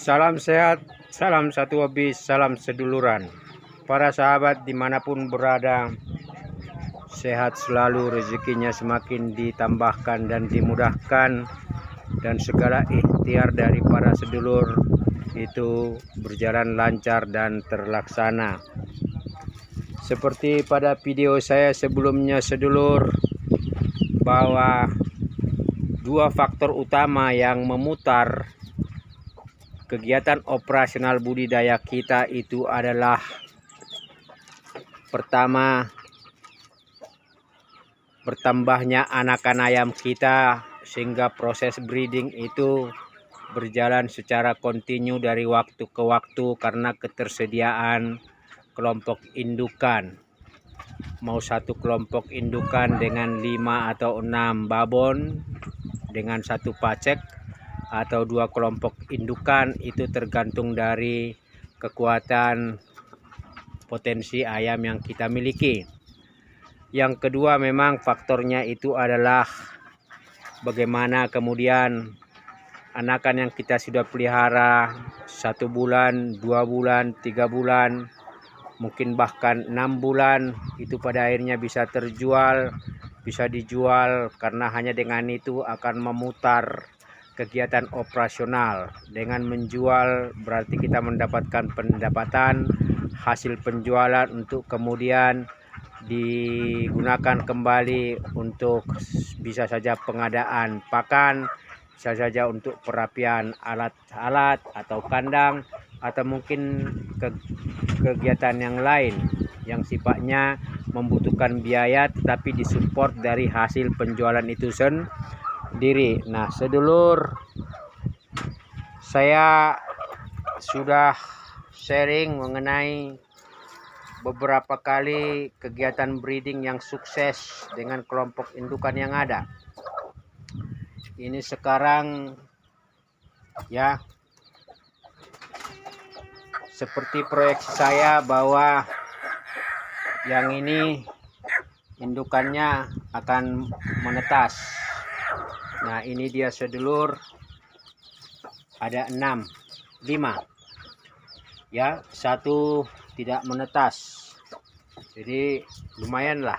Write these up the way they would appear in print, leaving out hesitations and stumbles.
Salam sehat, salam satu hobi, salam seduluran. Para sahabat dimanapun berada, sehat selalu, rezekinya semakin ditambahkan dan dimudahkan, dan segala ikhtiar dari para sedulur itu berjalan lancar dan terlaksana. Seperti pada video saya sebelumnya sedulur, bahwa dua faktor utama yang memutar kegiatan operasional budidaya kita itu adalah, pertama, bertambahnya anakan ayam kita, sehingga proses breeding itu berjalan secara kontinu dari waktu ke waktu karena ketersediaan kelompok indukan. Mau satu kelompok indukan dengan 5 atau 6 babon dengan satu pacek, atau dua kelompok indukan, itu tergantung dari kekuatan potensi ayam yang kita miliki. Yang kedua, memang faktornya itu adalah bagaimana kemudian anakan yang kita sudah pelihara 1 bulan, 2 bulan, 3 bulan, mungkin bahkan 6 bulan, itu pada akhirnya bisa terjual, bisa dijual, karena hanya dengan itu akan memutar kegiatan operasional. Dengan menjual berarti kita mendapatkan pendapatan, hasil penjualan untuk kemudian digunakan kembali untuk bisa saja pengadaan pakan, bisa saja untuk perapian alat-alat atau kandang, atau mungkin kegiatan yang lain yang sifatnya membutuhkan biaya tetapi disupport dari hasil penjualan itu sendiri. Nah sedulur, saya sudah sharing mengenai beberapa kali kegiatan breeding yang sukses dengan kelompok indukan yang ada. Ini sekarang ya, seperti proyeksi saya bahwa yang ini indukannya akan menetas. Nah ini dia sedulur, ada 5 ya, 1 tidak menetas, jadi lumayan lah,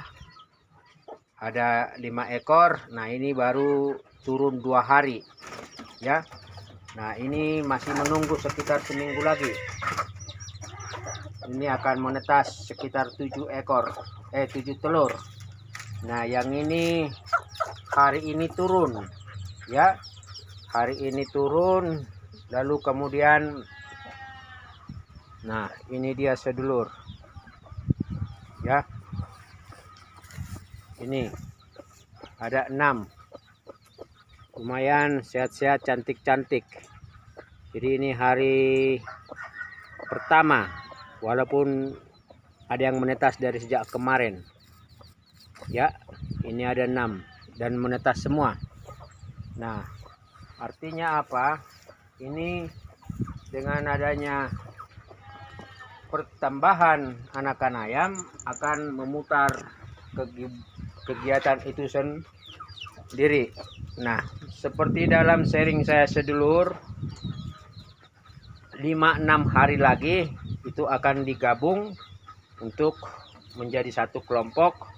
ada 5 ekor. Nah ini baru turun 2 hari ya. Nah ini masih menunggu sekitar seminggu lagi, ini akan menetas sekitar 7 telur. Nah yang ini hari ini turun ya, hari ini turun, lalu kemudian nah ini dia sedulur ya, ini ada 6, lumayan sehat-sehat, cantik-cantik. Jadi ini hari pertama, walaupun ada yang menetas dari sejak kemarin ya. Ini ada 6 dan menetas semua. Nah artinya apa? Ini dengan adanya pertambahan anakan ayam akan memutar kegiatan itu sendiri. Nah seperti dalam sharing saya sedulur, 5-6 hari lagi itu akan digabung untuk menjadi satu kelompok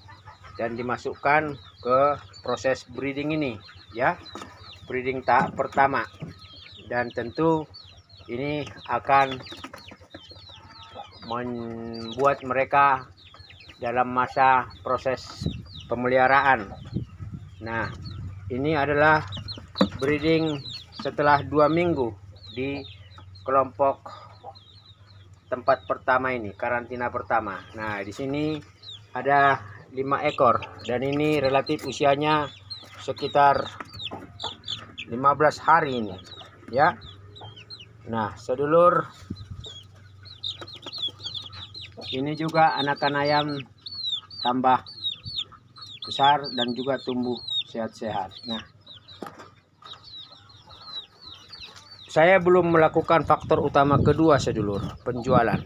dan dimasukkan ke proses breeding ini ya, breeding tahap pertama. Dan tentu ini akan membuat mereka dalam masa proses pemeliharaan. Nah ini adalah breeding setelah 2 minggu di kelompok tempat pertama ini, karantina pertama. Nah di sini ada 5 ekor dan ini relatif usianya sekitar 15 hari ini ya. Nah sedulur, ini juga anakan ayam tambah besar dan juga tumbuh sehat-sehat. Nah saya belum melakukan faktor utama kedua sedulur, penjualan.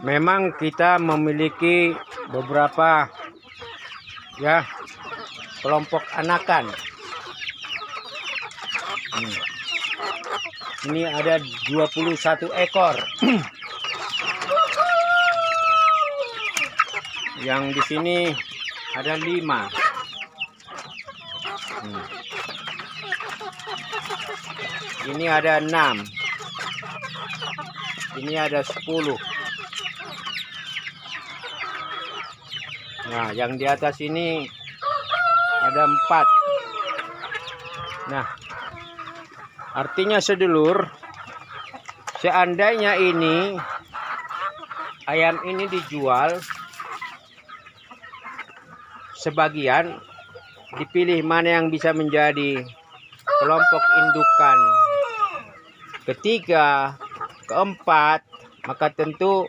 Memang kita memiliki beberapa ya kelompok anakan. Ini ada 21 ekor. Yang di sini ada 5. Ini ada 6. Ini ada 10. Nah, yang di atas ini ada 4. Nah, artinya sedulur, seandainya ini ayam ini dijual, sebagian dipilih mana yang bisa menjadi kelompok indukan ketiga, keempat, maka tentu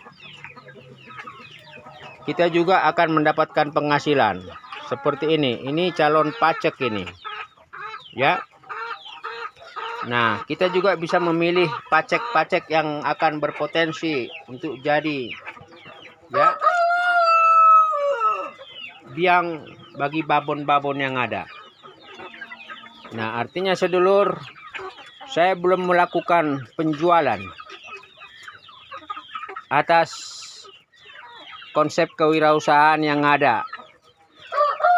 kita juga akan mendapatkan penghasilan seperti ini. Ini calon pacek ini, ya. Nah, kita juga bisa memilih pacek-pacek yang akan berpotensi untuk jadi, ya, biang bagi babon-babon yang ada. Nah, artinya sedulur, saya belum melakukan penjualan atas konsep kewirausahaan yang ada.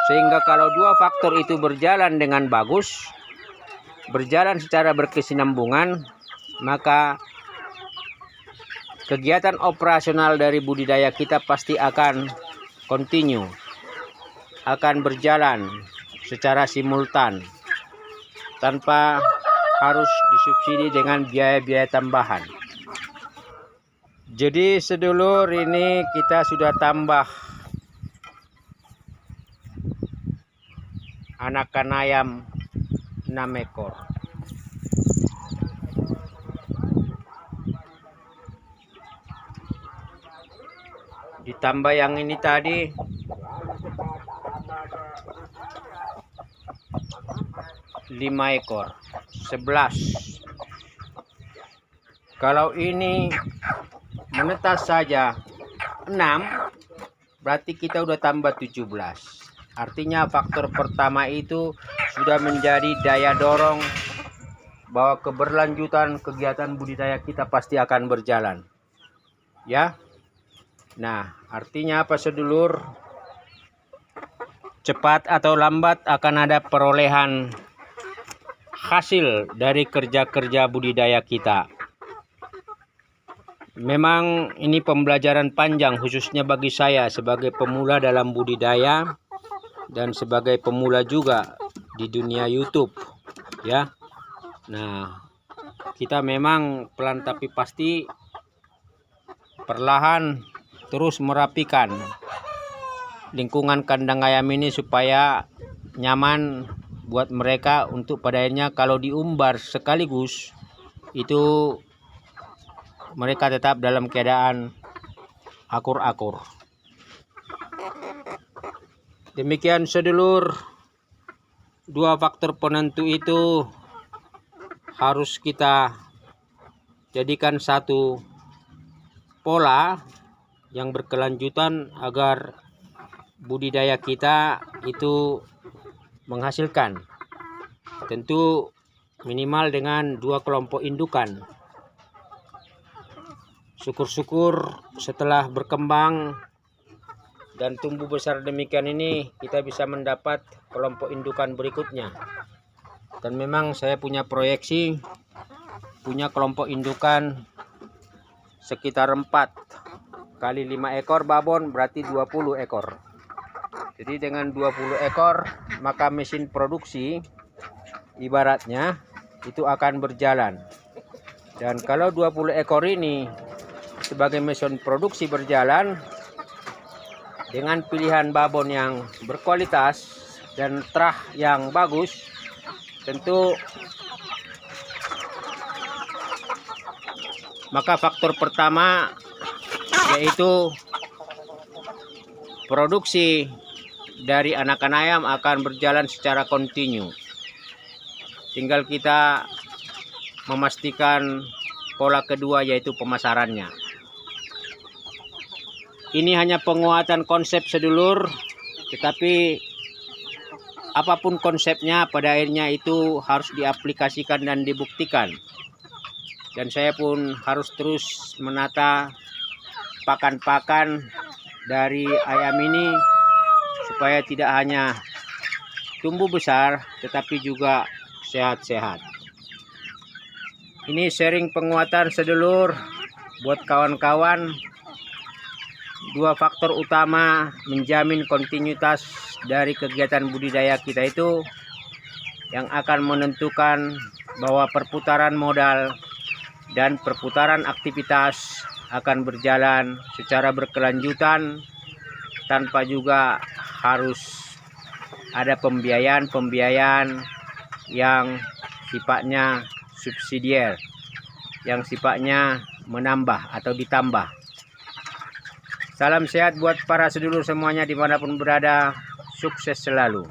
Sehingga kalau dua faktor itu berjalan dengan bagus, berjalan secara berkesinambungan, maka kegiatan operasional dari budidaya kita pasti akan continue, akan berjalan secara simultan tanpa harus disubsidi dengan biaya-biaya tambahan. Jadi sedulur, ini kita sudah tambah anakan ayam 6 ekor. Ditambah yang ini tadi 5 ekor, 11. Kalau ini menetas saja 6, berarti kita udah tambah 17. Artinya faktor pertama itu sudah menjadi daya dorong bahwa keberlanjutan kegiatan budidaya kita pasti akan berjalan, ya. Nah, artinya apa sedulur? Cepat atau lambat akan ada perolehan hasil dari kerja-kerja budidaya kita. Memang ini pembelajaran panjang, khususnya bagi saya sebagai pemula dalam budidaya dan sebagai pemula juga di dunia YouTube, ya. Nah, kita memang pelan tapi pasti perlahan terus merapikan lingkungan kandang ayam ini supaya nyaman buat mereka, untuk pada akhirnya kalau diumbar sekaligus itu mereka tetap dalam keadaan akur-akur. Demikian sedulur, dua faktor penentu itu harus kita jadikan satu pola yang berkelanjutan agar budidaya kita itu menghasilkan. Tentu minimal dengan 2 kelompok indukan. Syukur-syukur setelah berkembang dan tumbuh besar demikian ini, kita bisa mendapat kelompok indukan berikutnya. Dan memang saya punya proyeksi punya kelompok indukan sekitar 4 kali 5 ekor babon, berarti 20 ekor. Jadi dengan 20 ekor maka mesin produksi ibaratnya itu akan berjalan. Dan kalau 20 ekor ini sebagai mesin produksi berjalan dengan pilihan babon yang berkualitas dan terah yang bagus, tentu maka faktor pertama yaitu produksi dari anakan ayam akan berjalan secara kontinu. Tinggal kita memastikan pola kedua yaitu pemasarannya. Ini hanya penguatan konsep sedulur, tetapi apapun konsepnya pada akhirnya itu harus diaplikasikan dan dibuktikan. dan saya pun harus terus menata pakan-pakan dari ayam ini supaya tidak hanya tumbuh besar tetapi juga sehat-sehat. Ini sharing penguatan sedulur buat kawan-kawan. Dua faktor utama menjamin kontinuitas dari kegiatan budidaya kita itu yang akan menentukan bahwa perputaran modal dan perputaran aktivitas akan berjalan secara berkelanjutan tanpa juga harus ada pembiayaan yang sifatnya subsidiar, yang sifatnya menambah atau ditambah. Salam sehat buat para sedulur semuanya dimanapun berada, sukses selalu.